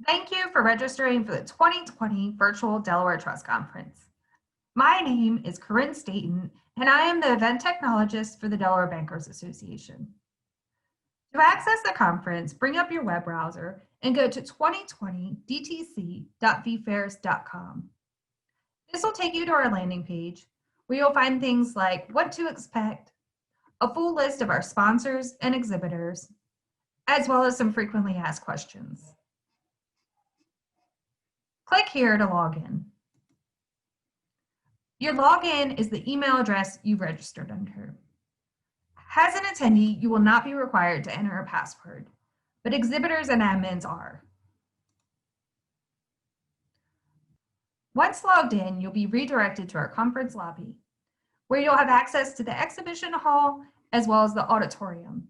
Thank you for registering for the 2020 Virtual Delaware Trust Conference. My name is Corinne Staten, and I am the event technologist for the Delaware Bankers Association. To access the conference, bring up your web browser and go to 2020dtc.vfairs.com. This will take you to our landing page, where you'll find things like what to expect, a full list of our sponsors and exhibitors, as well as some frequently asked questions. Click here to log in. Your login is the email address you've registered under. As an attendee, you will not be required to enter a password, but exhibitors and admins are. Once logged in, you'll be redirected to our conference lobby, where you'll have access to the exhibition hall as well as the auditorium.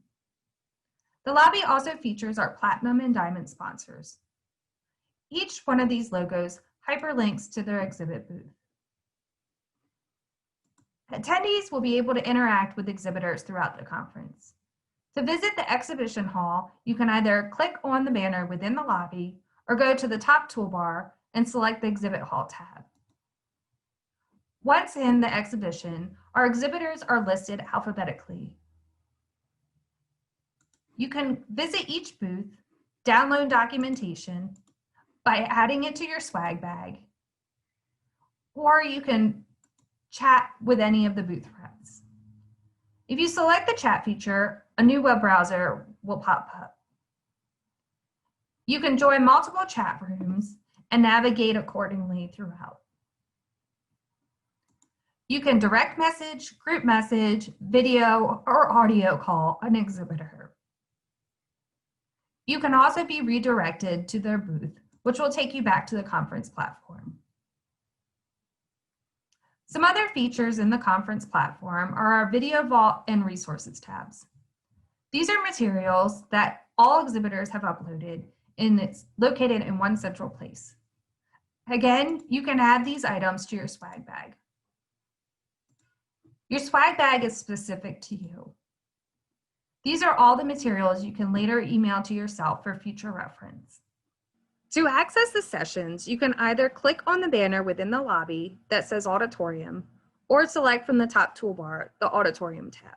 The lobby also features our platinum and diamond sponsors. Each one of these logos hyperlinks to their exhibit booth. Attendees will be able to interact with exhibitors throughout the conference. To visit the exhibition hall, you can either click on the banner within the lobby or go to the top toolbar and select the exhibit hall tab. Once in the exhibition, our exhibitors are listed alphabetically. You can visit each booth, download documentation by adding it to your swag bag, or you can chat with any of the booth reps. If you select the chat feature, a new web browser will pop up. You can join multiple chat rooms and navigate accordingly throughout. You can direct message, group message, video, or audio call an exhibitor. You can also be redirected to their booth, which will take you back to the conference platform. Some other features in the conference platform are our Video Vault and Resources tabs. These are materials that all exhibitors have uploaded, and it's located in one central place. Again, you can add these items to your swag bag. Your swag bag is specific to you. These are all the materials you can later email to yourself for future reference. To access the sessions, you can either click on the banner within the lobby that says Auditorium, or select from the top toolbar the Auditorium tab.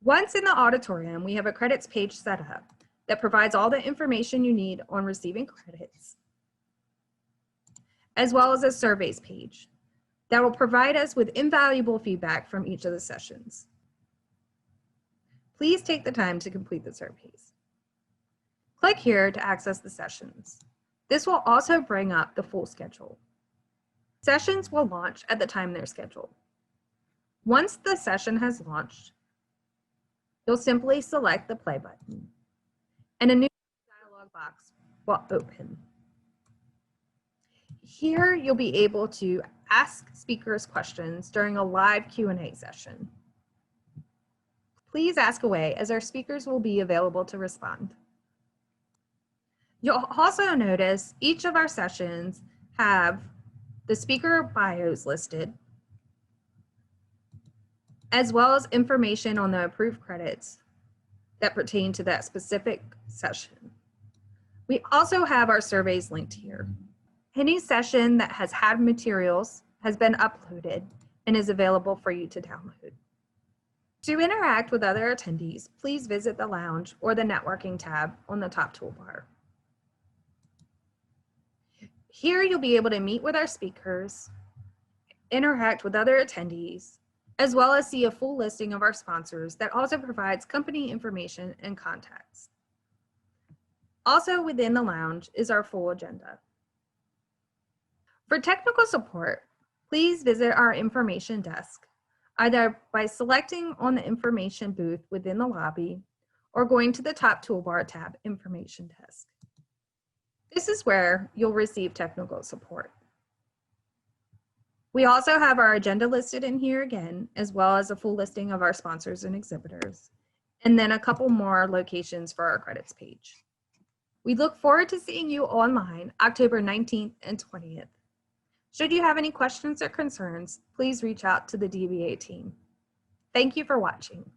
Once in the auditorium, we have a credits page set up that provides all the information you need on receiving credits, as well as a surveys page that will provide us with invaluable feedback from each of the sessions. Please take the time to complete the surveys. Click here to access the sessions. This will also bring up the full schedule. Sessions will launch at the time they're scheduled. Once the session has launched, you'll simply select the play button, and a new dialog box will open. Here, you'll be able to ask speakers questions during a live Q&A session. Please ask away, as our speakers will be available to respond. You'll also notice each of our sessions have the speaker bios listed, as well as information on the approved credits that pertain to that specific session. We also have our surveys linked here. Any session that has had materials has been uploaded and is available for you to download. To interact with other attendees, please visit the lounge or the networking tab on the top toolbar. Here you'll be able to meet with our speakers, interact with other attendees, as well as see a full listing of our sponsors that also provides company information and contacts. Also within the lounge is our full agenda. For technical support, please visit our information desk, either by selecting on the information booth within the lobby or going to the top toolbar tab, Information Desk. This is where you'll receive technical support. We also have our agenda listed in here again, as well as a full listing of our sponsors and exhibitors, and then a couple more locations for our credits page. We look forward to seeing you online October 19th and 20th. Should you have any questions or concerns, please reach out to the DBA team. Thank you for watching.